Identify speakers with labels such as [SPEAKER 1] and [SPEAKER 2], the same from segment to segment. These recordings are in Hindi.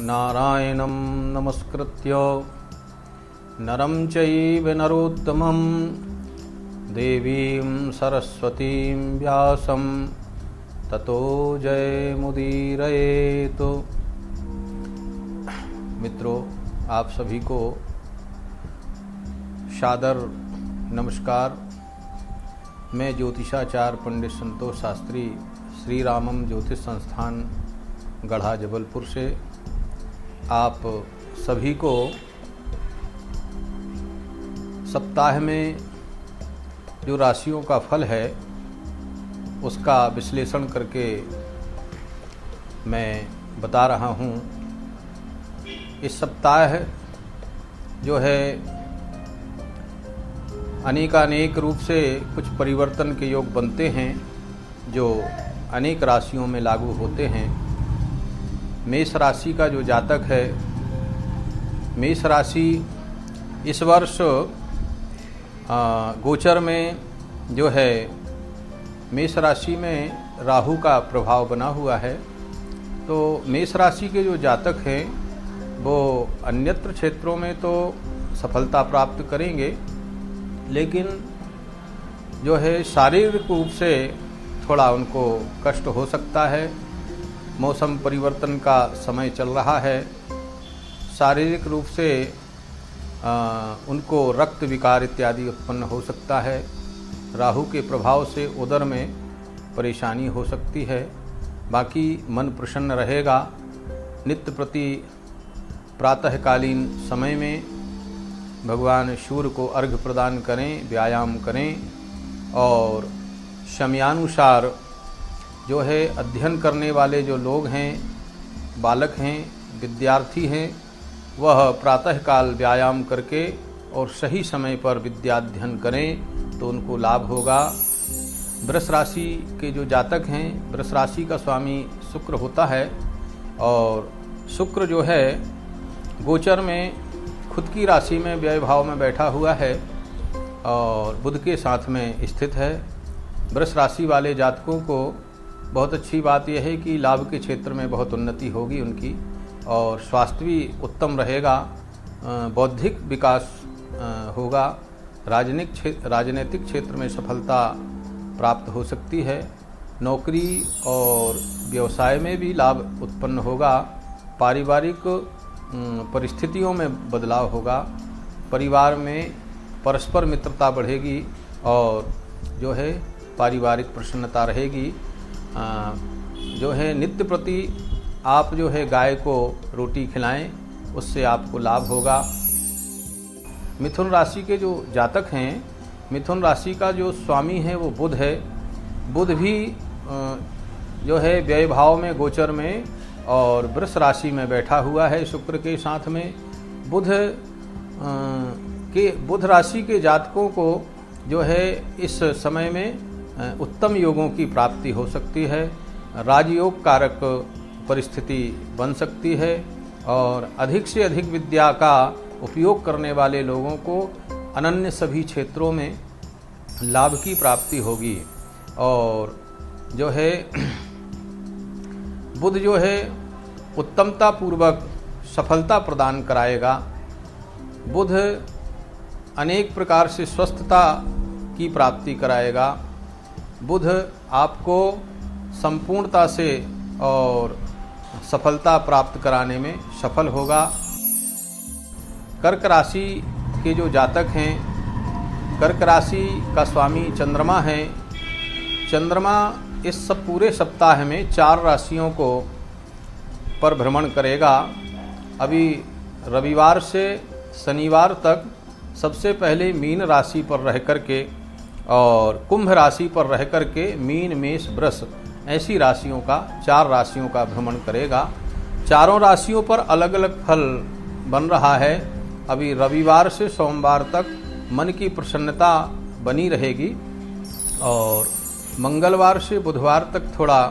[SPEAKER 1] नारायणं नमस्कृत्य नरं चैव नरोत्तमं देवीं सरस्वतीं व्यासं ततो जयमुदीरयेत्। मित्रों, आप सभी को सादर नमस्कार। मैं ज्योतिषाचार्य पंडित संतोष शास्त्री श्री रामम ज्योतिष संस्थान गढ़ा जबलपुर से आप सभी को सप्ताह में जो राशियों का फल है उसका विश्लेषण करके मैं बता रहा हूँ। इस सप्ताह जो है अनेकानेक रूप से कुछ परिवर्तन के योग बनते हैं जो अनेक राशियों में लागू होते हैं। मेष राशि का जो जातक है, मेष राशि इस वर्ष गोचर में जो है मेष राशि में राहु का प्रभाव बना हुआ है। तो मेष राशि के जो जातक हैं वो अन्यत्र क्षेत्रों में तो सफलता प्राप्त करेंगे, लेकिन जो है शारीरिक रूप से थोड़ा उनको कष्ट हो सकता है। मौसम परिवर्तन का समय चल रहा है। शारीरिक रूप से उनको रक्त विकार इत्यादि उत्पन्न हो सकता है। राहु के प्रभाव से उदर में परेशानी हो सकती है। बाकी मन प्रसन्न रहेगा। नित्य प्रति प्रातःकालीन समय में भगवान सूर्य को अर्घ्य प्रदान करें, व्यायाम करें और समयानुसार जो है अध्ययन करने वाले जो लोग हैं, बालक हैं, विद्यार्थी हैं, वह प्रातःकाल व्यायाम करके और सही समय पर विद्याध्ययन करें तो उनको लाभ होगा। वृष राशि के जो जातक हैं, वृष राशि का स्वामी शुक्र होता है और शुक्र जो है गोचर में खुद की राशि में व्यय भाव में बैठा हुआ है और बुध के साथ में स्थित है। वृष राशि वाले जातकों को बहुत अच्छी बात यह है कि लाभ के क्षेत्र में बहुत उन्नति होगी उनकी और स्वास्थ्य भी उत्तम रहेगा। बौद्धिक विकास होगा। राजनीतिक क्षेत्र में सफलता प्राप्त हो सकती है। नौकरी और व्यवसाय में भी लाभ उत्पन्न होगा। पारिवारिक परिस्थितियों में बदलाव होगा। परिवार में परस्पर मित्रता बढ़ेगी और जो है पारिवारिक प्रसन्नता रहेगी। जो है नित्य प्रति आप जो है गाय को रोटी खिलाएं, उससे आपको लाभ होगा। मिथुन राशि के जो जातक हैं, मिथुन राशि का जो स्वामी है वो बुध है। बुध भी जो है व्यय भाव में गोचर में और वृष राशि में बैठा हुआ है शुक्र के साथ में। बुध राशि के जातकों को जो है इस समय में उत्तम योगों की प्राप्ति हो सकती है। राजयोग कारक परिस्थिति बन सकती है और अधिक से अधिक विद्या का उपयोग करने वाले लोगों को अनन्य सभी क्षेत्रों में लाभ की प्राप्ति होगी। और जो है बुध जो है उत्तमता पूर्वक सफलता प्रदान कराएगा। बुध अनेक प्रकार से स्वस्थता की प्राप्ति कराएगा। बुध आपको संपूर्णता से और सफलता प्राप्त कराने में सफल होगा। कर्क राशि के जो जातक हैं, कर्क राशि का स्वामी चंद्रमा है। चंद्रमा इस पूरे सप्ताह में 4 राशियों को पर भ्रमण करेगा। अभी रविवार से शनिवार तक सबसे पहले मीन राशि पर रह करके और कुंभ राशि पर रह करके मीन, मेष, वृष ऐसी राशियों का 4 राशियों का भ्रमण करेगा। चारों राशियों पर अलग अलग फल बन रहा है। अभी रविवार से सोमवार तक मन की प्रसन्नता बनी रहेगी और मंगलवार से बुधवार तक थोड़ा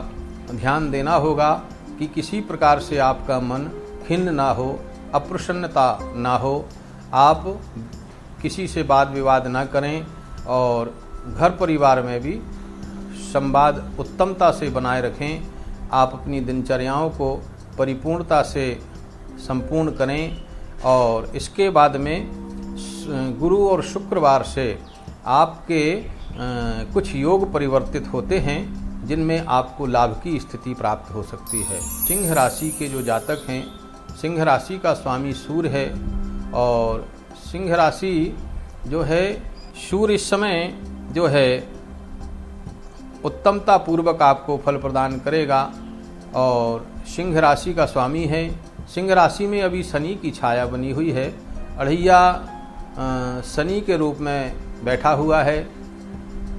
[SPEAKER 1] ध्यान देना होगा कि किसी प्रकार से आपका मन खिन्न ना हो, अप्रसन्नता ना हो। आप किसी से वाद विवाद ना करें और घर परिवार में भी संवाद उत्तमता से बनाए रखें। आप अपनी दिनचर्याओं को परिपूर्णता से संपूर्ण करें। और इसके बाद में गुरु और शुक्रवार से आपके कुछ योग परिवर्तित होते हैं जिनमें आपको लाभ की स्थिति प्राप्त हो सकती है। सिंह राशि के जो जातक हैं, सिंह राशि का स्वामी सूर्य है और सिंह राशि जो है सूर्य इस समय जो है उत्तमता पूर्वक आपको फल प्रदान करेगा और सिंह राशि का स्वामी है। सिंह राशि में अभी शनि की छाया बनी हुई है, अढ़ैया शनि के रूप में बैठा हुआ है,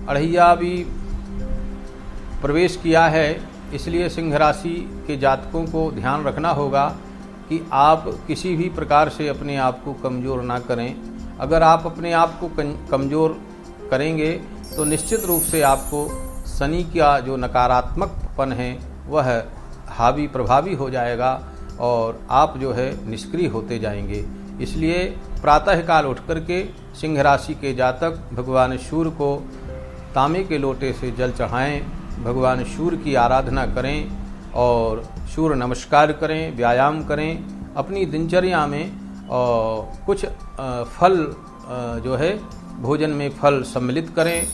[SPEAKER 1] अढ़ैया भी प्रवेश किया है। इसलिए सिंह राशि के जातकों को ध्यान रखना होगा कि आप किसी भी प्रकार से अपने आप को कमज़ोर ना करें। अगर आप अपने आप को कमज़ोर करेंगे तो निश्चित रूप से आपको शनि का जो नकारात्मकपन है वह हावी प्रभावी हो जाएगा और आप जो है निष्क्रिय होते जाएंगे। इसलिए प्रातःकाल उठ करके सिंह राशि के जातक भगवान सूर्य को तांबे के लोटे से जल चढ़ाएं, भगवान सूर्य की आराधना करें और सूर्य नमस्कार करें, व्यायाम करें। अपनी दिनचर्या में कुछ फल जो है भोजन में फल सम्मिलित करें।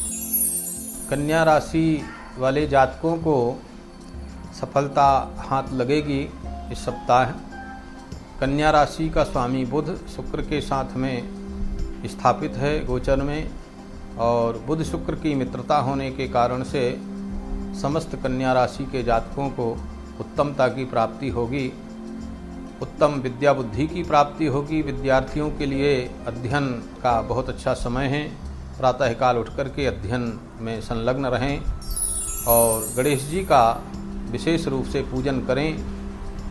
[SPEAKER 1] कन्या राशि वाले जातकों को सफलता हाथ लगेगी इस सप्ताह। कन्या राशि का स्वामी बुध शुक्र के साथ में स्थापित है गोचर में और बुध शुक्र की मित्रता होने के कारण से समस्त कन्या राशि के जातकों को उत्तमता की प्राप्ति होगी, उत्तम विद्या बुद्धि की प्राप्ति होगी। विद्यार्थियों के लिए अध्ययन का बहुत अच्छा समय है। प्रातःकाल उठकर के अध्ययन में संलग्न रहें और गणेश जी का विशेष रूप से पूजन करें,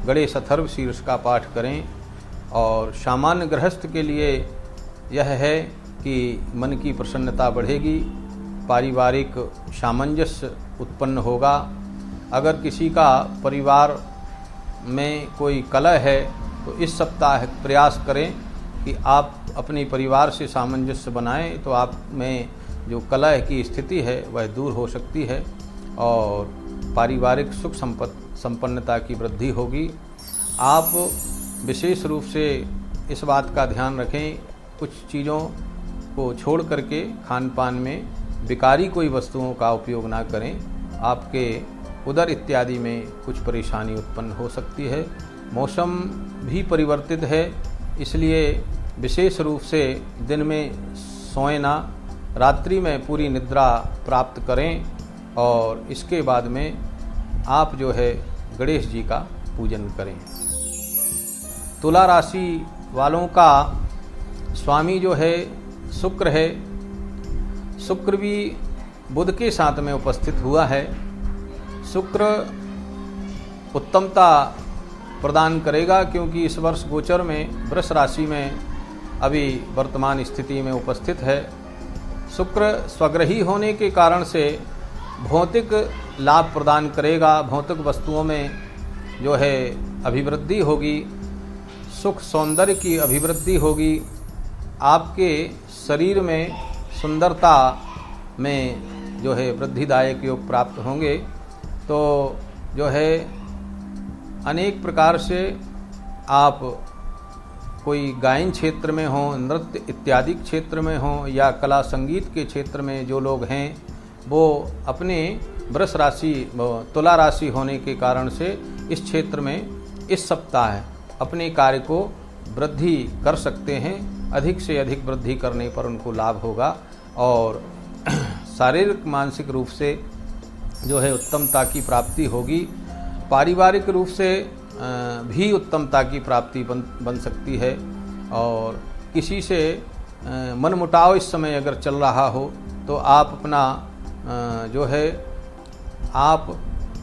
[SPEAKER 1] गणेश अथर्व शीर्ष का पाठ करें। और सामान्य गृहस्थ के लिए यह है कि मन की प्रसन्नता बढ़ेगी, पारिवारिक सामंजस्य उत्पन्न होगा। अगर किसी का परिवार में कोई कलह है तो इस सप्ताह प्रयास करें कि आप अपने परिवार से सामंजस्य बनाएं, तो आप में जो कलह की स्थिति है वह दूर हो सकती है और पारिवारिक सुख संपन्नता की वृद्धि होगी। आप विशेष रूप से इस बात का ध्यान रखें, कुछ चीज़ों को छोड़ करके खान पान में विकारी कोई वस्तुओं का उपयोग ना करें, आपके उदर इत्यादि में कुछ परेशानी उत्पन्न हो सकती है। मौसम भी परिवर्तित है, इसलिए विशेष रूप से दिन में सोएं ना, रात्रि में पूरी निद्रा प्राप्त करें और इसके बाद में आप जो है गणेश जी का पूजन करें। तुला राशि वालों का स्वामी जो है शुक्र है। शुक्र भी बुध के साथ में उपस्थित हुआ है। शुक्र उत्तमता प्रदान करेगा क्योंकि इस वर्ष गोचर में वृष राशि में अभी वर्तमान स्थिति में उपस्थित है। शुक्र स्वग्रही होने के कारण से भौतिक लाभ प्रदान करेगा, भौतिक वस्तुओं में जो है अभिवृद्धि होगी, सुख सौंदर्य की अभिवृद्धि होगी, आपके शरीर में सुंदरता में जो है वृद्धिदायक योग प्राप्त होंगे। तो जो है अनेक प्रकार से आप कोई गायन क्षेत्र में हो, नृत्य इत्यादि क्षेत्र में हो या कला संगीत के क्षेत्र में जो लोग हैं वो अपने वृष राशि तुला राशि होने के कारण से इस क्षेत्र में इस सप्ताह अपने कार्य को वृद्धि कर सकते हैं। अधिक से अधिक वृद्धि करने पर उनको लाभ होगा और शारीरिक मानसिक रूप से जो है उत्तमता की प्राप्ति होगी। पारिवारिक रूप से भी उत्तमता की प्राप्ति बन सकती है और किसी से मनमुटाव इस समय अगर चल रहा हो तो आप अपना जो है आप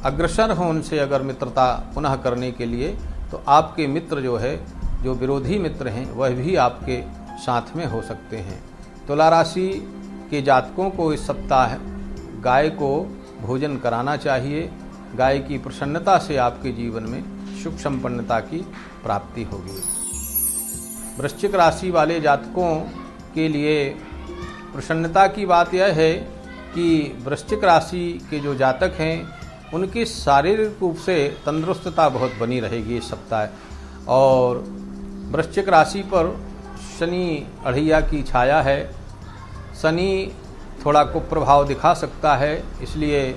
[SPEAKER 1] अग्रसर हो उनसे अगर मित्रता पुनः करने के लिए, तो आपके मित्र जो है जो विरोधी मित्र हैं वह भी आपके साथ में हो सकते हैं। तुला राशि के जातकों को इस सप्ताह गाय को भोजन कराना चाहिए। गाय की प्रसन्नता से आपके जीवन में सुख संपन्नता की प्राप्ति होगी। वृश्चिक राशि वाले जातकों के लिए प्रसन्नता की बात यह है कि वृश्चिक राशि के जो जातक हैं उनकी शारीरिक रूप से तंदुरुस्तता बहुत बनी रहेगी इस सप्ताह और वृश्चिक राशि पर शनि अढ़ैया की छाया है। शनि थोड़ा कुप्रभाव दिखा सकता है, इसलिए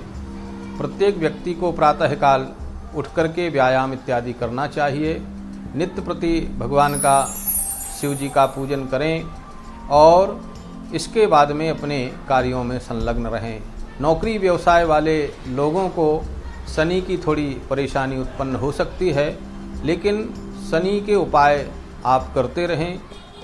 [SPEAKER 1] प्रत्येक व्यक्ति को प्रातःकाल उठ करके व्यायाम इत्यादि करना चाहिए। नित्य प्रति भगवान का, शिव जी का पूजन करें और इसके बाद में अपने कार्यों में संलग्न रहें। नौकरी व्यवसाय वाले लोगों को शनि की थोड़ी परेशानी उत्पन्न हो सकती है, लेकिन शनि के उपाय आप करते रहें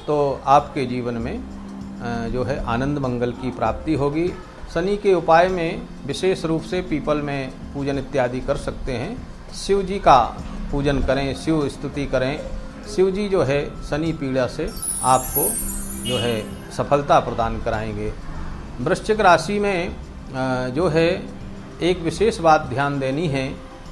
[SPEAKER 1] तो आपके जीवन में जो है आनंद मंगल की प्राप्ति होगी। शनि के उपाय में विशेष रूप से पीपल में पूजन इत्यादि कर सकते हैं। शिव जी का पूजन करें, शिव स्तुति करें। शिव जी जो है शनि पीड़ा से आपको जो है सफलता प्रदान कराएंगे। वृश्चिक राशि में जो है एक विशेष बात ध्यान देनी है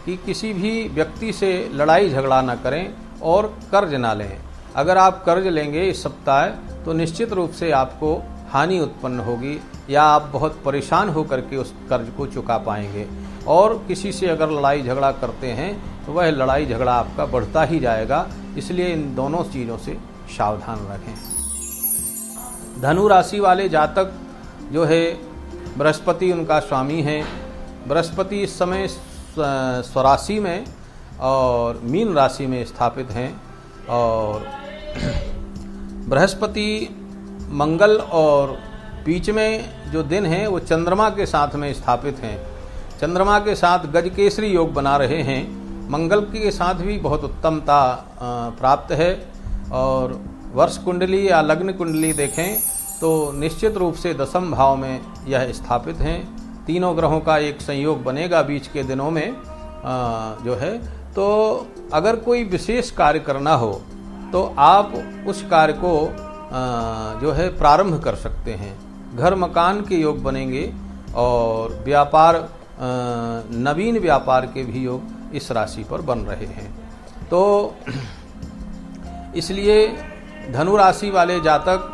[SPEAKER 1] कि किसी भी व्यक्ति से लड़ाई झगड़ा ना करें और कर्ज ना लें। अगर आप कर्ज लेंगे इस सप्ताह तो निश्चित रूप से आपको हानि उत्पन्न होगी या आप बहुत परेशान होकर के उस कर्ज को चुका पाएंगे। और किसी से अगर लड़ाई झगड़ा करते हैं तो वह लड़ाई झगड़ा आपका बढ़ता ही जाएगा, इसलिए इन दोनों चीज़ों से सावधान रखें। धनु राशि वाले जातक जो है बृहस्पति उनका स्वामी है। बृहस्पति इस समय स्वराशि में और मीन राशि में स्थापित हैं और बृहस्पति मंगल और बीच में जो दिन है वो चंद्रमा के साथ में स्थापित हैं। चंद्रमा के साथ गजकेसरी योग बना रहे हैं। मंगल के साथ भी बहुत उत्तमता प्राप्त है और वर्ष कुंडली या लग्न कुंडली देखें तो निश्चित रूप से दशम भाव में यह स्थापित हैं। तीनों ग्रहों का एक संयोग बनेगा बीच के दिनों में जो है। तो अगर कोई विशेष कार्य करना हो तो आप उस कार्य को जो है प्रारंभ कर सकते हैं। घर मकान के योग बनेंगे और व्यापार, नवीन व्यापार के भी योग इस राशि पर बन रहे हैं। तो इसलिए धनु राशि वाले जातक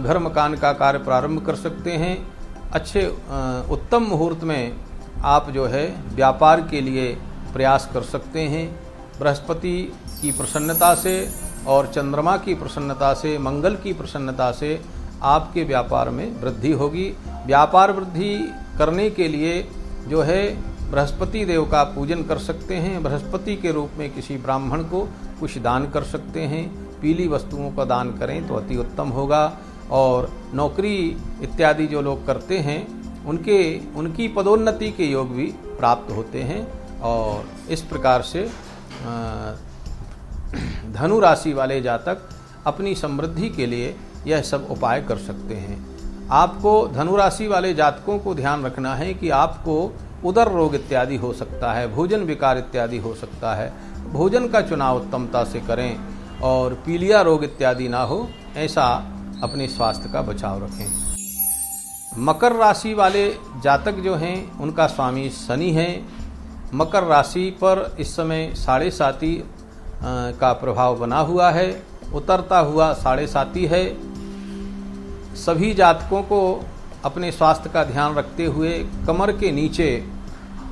[SPEAKER 1] घर मकान का कार्य प्रारंभ कर सकते हैं। अच्छे उत्तम मुहूर्त में आप जो है व्यापार के लिए प्रयास कर सकते हैं। बृहस्पति की प्रसन्नता से और चंद्रमा की प्रसन्नता से, मंगल की प्रसन्नता से आपके व्यापार में वृद्धि होगी। व्यापार वृद्धि करने के लिए जो है बृहस्पति देव का पूजन कर सकते हैं। बृहस्पति के रूप में किसी ब्राह्मण को कुछ दान कर सकते हैं। पीली वस्तुओं का दान करें तो अति उत्तम होगा। और नौकरी इत्यादि जो लोग करते हैं उनकी पदोन्नति के योग भी प्राप्त होते हैं। और इस प्रकार से धनु राशि वाले जातक अपनी समृद्धि के लिए यह सब उपाय कर सकते हैं। आपको धनु राशि वाले जातकों को ध्यान रखना है कि आपको उदर रोग इत्यादि हो सकता है, भोजन विकार इत्यादि हो सकता है। भोजन का चुनाव उत्तमता से करें और पीलिया रोग इत्यादि ना हो, ऐसा अपने स्वास्थ्य का बचाव रखें। मकर राशि वाले जातक जो हैं उनका स्वामी शनि है। मकर राशि पर इस समय 7.5 का प्रभाव बना हुआ है, उतरता हुआ 7.5 है। सभी जातकों को अपने स्वास्थ्य का ध्यान रखते हुए कमर के नीचे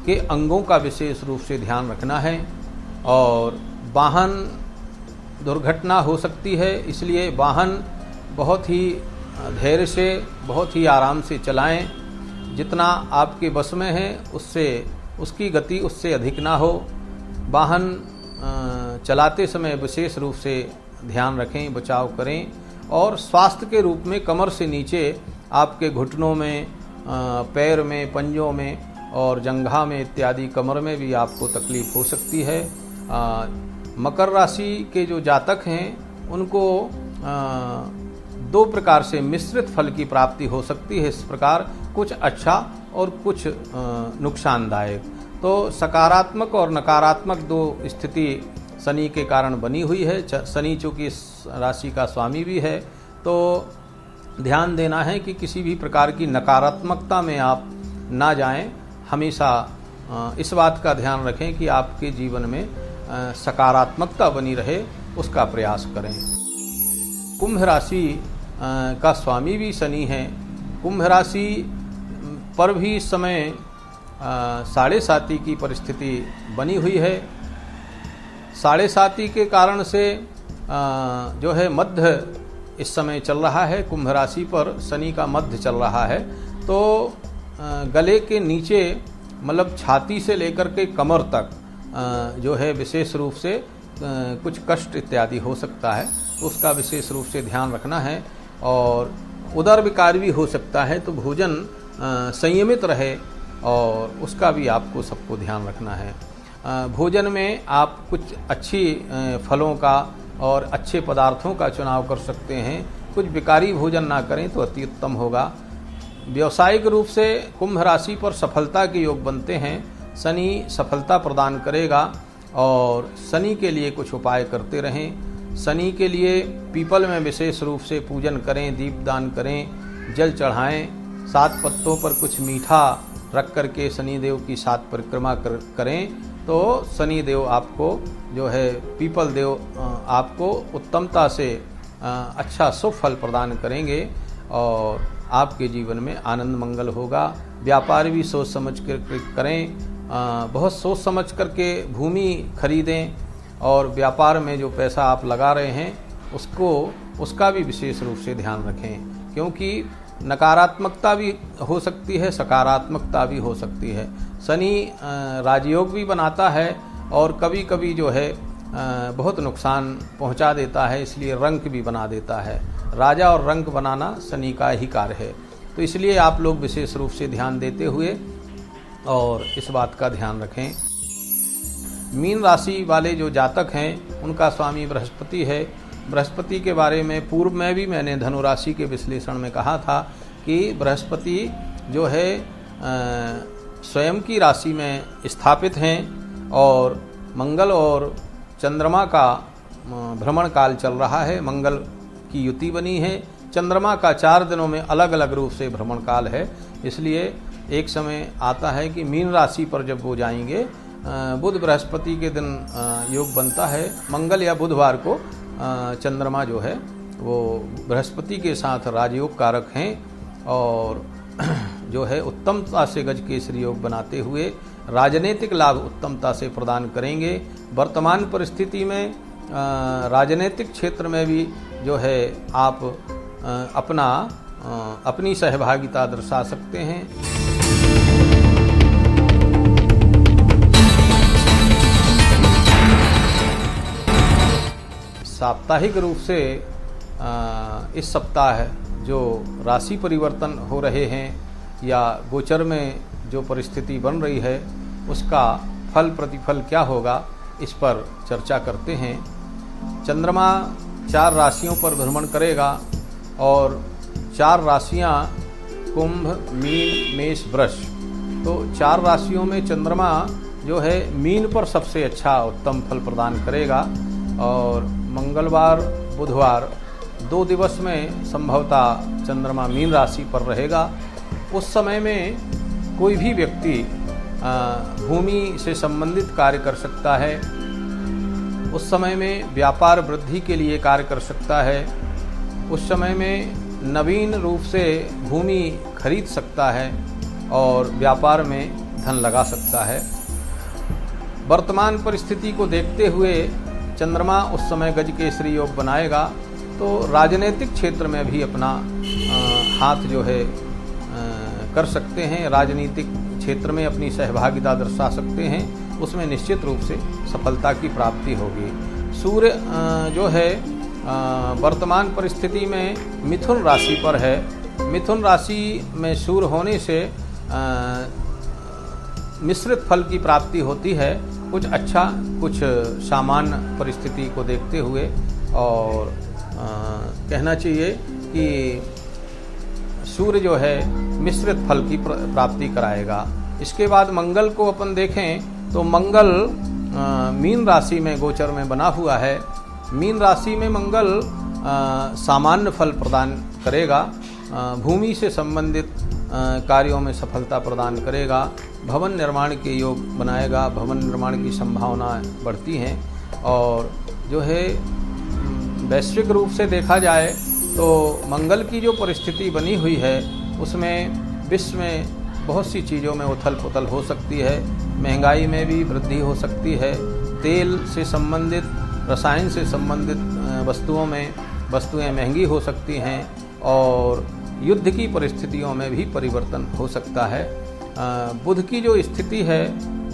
[SPEAKER 1] के अंगों का विशेष रूप से ध्यान रखना है। और वाहन दुर्घटना हो सकती है, इसलिए वाहन बहुत ही धैर्य से, बहुत ही आराम से चलाएं। जितना आपके बस में है उसकी गति उससे अधिक ना हो। वाहन चलाते समय विशेष रूप से ध्यान रखें, बचाव करें। और स्वास्थ्य के रूप में कमर से नीचे आपके घुटनों में, पैर में, पंजों में और जंघा में इत्यादि कमर में भी आपको तकलीफ हो सकती है। मकर राशि के जो जातक हैं उनको 2 प्रकार से मिश्रित फल की प्राप्ति हो सकती है। इस प्रकार कुछ अच्छा और कुछ नुकसानदायक। तो सकारात्मक और नकारात्मक 2 स्थिति शनि के कारण बनी हुई है। शनि चूँकि इस राशि का स्वामी भी है, तो ध्यान देना है कि किसी भी प्रकार की नकारात्मकता में आप ना जाएं। हमेशा इस बात का ध्यान रखें कि आपके जीवन में सकारात्मकता बनी रहे, उसका प्रयास करें। कुंभ राशि का स्वामी भी शनि है। कुंभ राशि पर भी इस समय 7.5 की परिस्थिति बनी हुई है। 7.5 के कारण से जो है मध्य इस समय चल रहा है, कुंभ राशि पर शनि का मध्य चल रहा है। तो गले के नीचे मतलब छाती से लेकर के कमर तक जो है विशेष रूप से कुछ कष्ट इत्यादि हो सकता है, तो उसका विशेष रूप से ध्यान रखना है। और उदर विकार भी हो सकता है, तो भोजन संयमित रहे और उसका भी आपको सबको ध्यान रखना है। भोजन में आप कुछ अच्छी फलों का और अच्छे पदार्थों का चुनाव कर सकते हैं। कुछ विकारी भोजन ना करें तो अति उत्तम होगा। व्यावसायिक रूप से कुंभ राशि पर सफलता के योग बनते हैं। शनि सफलता प्रदान करेगा और शनि के लिए कुछ उपाय करते रहें। शनि के लिए पीपल में विशेष रूप से पूजन करें, दीपदान करें, जल चढ़ाएं, 7 पत्तों पर कुछ मीठा रख करके शनिदेव की 7 परिक्रमा करें, तो शनिदेव आपको जो है पीपल देव आपको उत्तमता से अच्छा शुभ फल प्रदान करेंगे और आपके जीवन में आनंद मंगल होगा। व्यापार भी सोच समझ कर करें, बहुत सोच समझ करके भूमि खरीदें और व्यापार में जो पैसा आप लगा रहे हैं उसका भी विशेष रूप से ध्यान रखें, क्योंकि नकारात्मकता भी हो सकती है, सकारात्मकता भी हो सकती है। शनि राजयोग भी बनाता है और कभी कभी जो है बहुत नुकसान पहुंचा देता है, इसलिए रंक भी बना देता है। राजा और रंक बनाना शनि का ही कार्य है, तो इसलिए आप लोग विशेष रूप से ध्यान देते हुए और इस बात का ध्यान रखें। मीन राशि वाले जो जातक हैं उनका स्वामी बृहस्पति है। बृहस्पति के बारे में पूर्व में भी मैंने धनु राशि के विश्लेषण में कहा था कि बृहस्पति जो है स्वयं की राशि में स्थापित हैं और मंगल और चंद्रमा का भ्रमण काल चल रहा है। मंगल की युति बनी है, चंद्रमा का 4 दिनों में अलग अलग रूप से भ्रमण काल है। इसलिए एक समय आता है कि मीन राशि पर जब वो जाएंगे, बुध बृहस्पति के दिन योग बनता है। मंगल या बुधवार को चंद्रमा जो है वो बृहस्पति के साथ राजयोग कारक हैं और जो है उत्तमता से गज केसरी योग बनाते हुए राजनीतिक लाभ उत्तमता से प्रदान करेंगे। वर्तमान परिस्थिति में राजनीतिक क्षेत्र में भी जो है आप अपनी सहभागिता दर्शा सकते हैं। साप्ताहिक रूप से इस सप्ताह जो राशि परिवर्तन हो रहे हैं या गोचर में जो परिस्थिति बन रही है उसका फल प्रतिफल क्या होगा, इस पर चर्चा करते हैं। चंद्रमा 4 राशियों पर भ्रमण करेगा और 4 राशियां कुंभ, मीन, मेष, वृष। तो 4 राशियों में चंद्रमा जो है मीन पर सबसे अच्छा उत्तम फल प्रदान करेगा और मंगलवार, बुधवार 2 दिवस में संभवतः चंद्रमा मीन राशि पर रहेगा। उस समय में कोई भी व्यक्ति भूमि से संबंधित कार्य कर सकता है। उस समय में व्यापार वृद्धि के लिए कार्य कर सकता है। उस समय में नवीन रूप से भूमि खरीद सकता है और व्यापार में धन लगा सकता है। वर्तमान परिस्थिति को देखते हुए चंद्रमा उस समय गज केसरी योग बनाएगा, तो राजनीतिक क्षेत्र में भी अपना हाथ जो है कर सकते हैं। राजनीतिक क्षेत्र में अपनी सहभागिता दर्शा सकते हैं, उसमें निश्चित रूप से सफलता की प्राप्ति होगी। सूर्य जो है वर्तमान परिस्थिति में मिथुन राशि पर है। मिथुन राशि में सूर्य होने से मिश्रित फल की प्राप्ति होती है, कुछ अच्छा कुछ सामान्य परिस्थिति को देखते हुए, और कहना चाहिए कि सूर्य जो है मिश्रित फल की प्राप्ति कराएगा। इसके बाद मंगल को अपन देखें तो मंगल मीन राशि में गोचर में बना हुआ है। मीन राशि में मंगल सामान्य फल प्रदान करेगा, भूमि से संबंधित कार्यों में सफलता प्रदान करेगा, भवन निर्माण के योग बनाएगा, भवन निर्माण की संभावना बढ़ती हैं। और जो है वैश्विक रूप से देखा जाए तो मंगल की जो परिस्थिति बनी हुई है उसमें विश्व में बहुत सी चीज़ों में उथल पुथल हो सकती है, महंगाई में भी वृद्धि हो सकती है, तेल से संबंधित, रसायन से संबंधित वस्तुएं महंगी हो सकती हैं और युद्ध की परिस्थितियों में भी परिवर्तन हो सकता है। बुध की जो स्थिति है,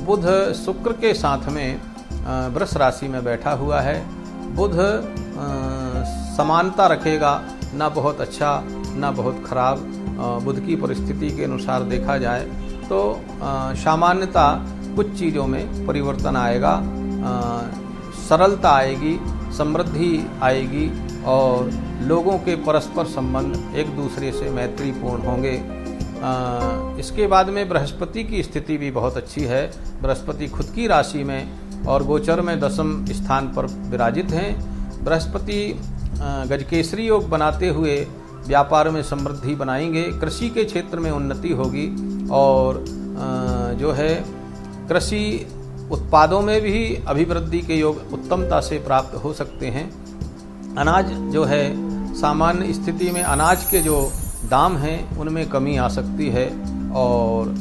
[SPEAKER 1] बुध शुक्र के साथ में वृष राशि में बैठा हुआ है। बुध समानता रखेगा, ना बहुत अच्छा ना बहुत खराब। बुध की परिस्थिति के अनुसार देखा जाए तो सामान्यता कुछ चीज़ों में परिवर्तन आएगा, सरलता आएगी, समृद्धि आएगी और लोगों के परस्पर संबंध एक दूसरे से मैत्रीपूर्ण होंगे। इसके बाद में बृहस्पति की स्थिति भी बहुत अच्छी है। बृहस्पति खुद की राशि में और गोचर में 10वें स्थान पर विराजित हैं। बृहस्पति गजकेसरी योग बनाते हुए व्यापार में समृद्धि बनाएंगे, कृषि के क्षेत्र में उन्नति होगी और जो है कृषि उत्पादों में भी अभिवृद्धि के योग उत्तमता से प्राप्त हो सकते हैं। अनाज जो है, सामान्य स्थिति में अनाज के जो दाम हैं उनमें कमी आ सकती है और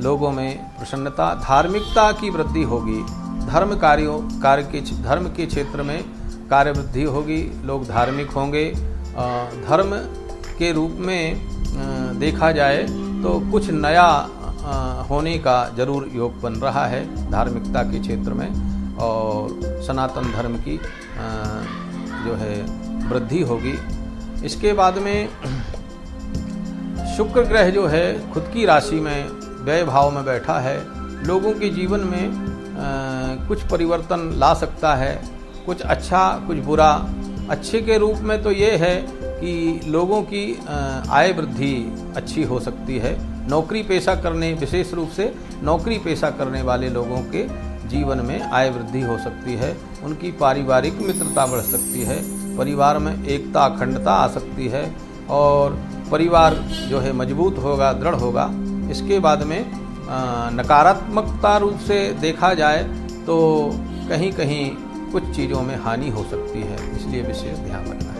[SPEAKER 1] लोगों में प्रसन्नता, धार्मिकता की वृद्धि होगी। धर्म के क्षेत्र में कार्य वृद्धि होगी, लोग धार्मिक होंगे। धर्म के रूप में देखा जाए तो कुछ नया होने का जरूर योग बन रहा है धार्मिकता के क्षेत्र में और सनातन धर्म की जो है वृद्धि होगी। इसके बाद में शुक्र ग्रह जो है खुद की राशि में व्यय भाव में बैठा है, लोगों के जीवन में कुछ परिवर्तन ला सकता है, कुछ अच्छा कुछ बुरा। अच्छे के रूप में तो ये है कि लोगों की आय वृद्धि अच्छी हो सकती है। नौकरी पेशा करने, विशेष रूप से नौकरी पेशा करने वाले लोगों के जीवन में आय वृद्धि हो सकती है, उनकी पारिवारिक मित्रता बढ़ सकती है, परिवार में एकता अखंडता आ सकती है और परिवार जो है मजबूत होगा, दृढ़ होगा। इसके बाद में नकारात्मकता रूप से देखा जाए तो कहीं कहीं कुछ चीज़ों में हानि हो सकती है, इसलिए विशेष ध्यान रखना है।